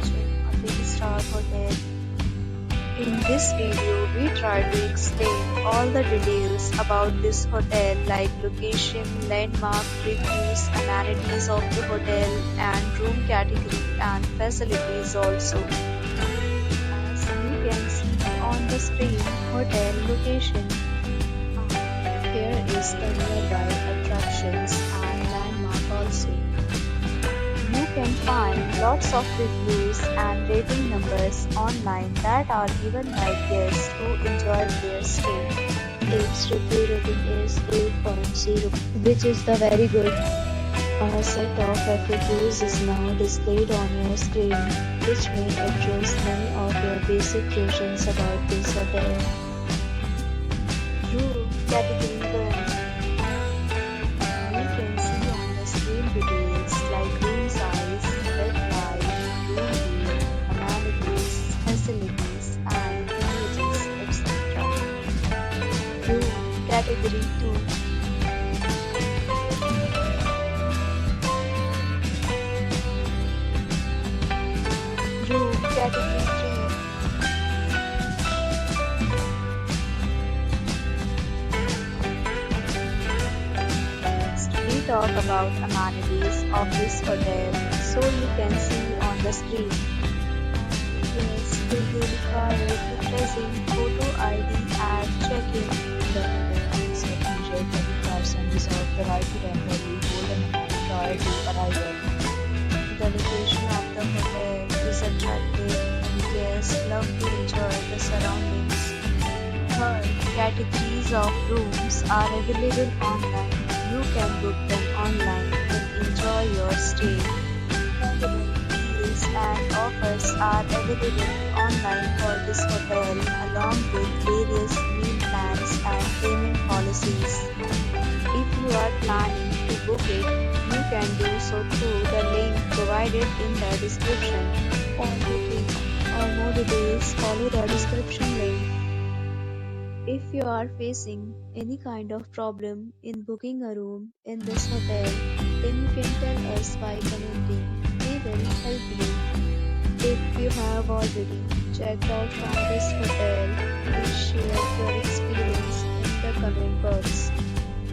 watching a 3-star hotel. In this video, we try to explain all the details about this hotel like location, landmark, reviews, amenities of the hotel and room category and facilities also. As you can see on the screen, hotel location. Here is the nearby attractions and landmark also. You can find lots of reviews and rating numbers online that are given by guests who enjoy their stay. Its review rating is 8.0, which is the very good. A set of FAQs is now displayed on your screen, which may address many of your basic questions about this hotel. Room category 1. You can see on the screen details like room size, bed type, room view, amenities, facilities, and images, etc. Room category 2. Room category 3. We talk about amenities of this hotel, so you can see on the screen. Guests will be required to present photo ID at check-in. The hotel is usually 20% reserve the right to temporarily hold an amount prior to arrival. The location of the hotel is attractive and guests love to enjoy the surroundings. Third, categories of rooms are available online. You can book them online and enjoy your stay. Deals and offers are available online for this hotel along with various meal plans and payment policies. If you are planning to book it, you can do so through the link provided in the description. For booking or more details, follow the description link. If you are facing any kind of problem in booking a room in this hotel, then you can tell us by commenting. We will help you. If you have already checked out from this hotel, please share your experience in the comment box.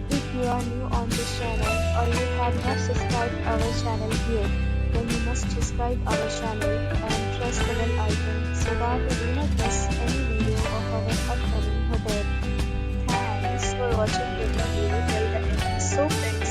If you are new on this channel or you have not subscribed our channel yet, then you must subscribe our channel and press the bell icon so that you do not miss any video of our upcoming hotel. Thanks for watching the video till the end. So friends,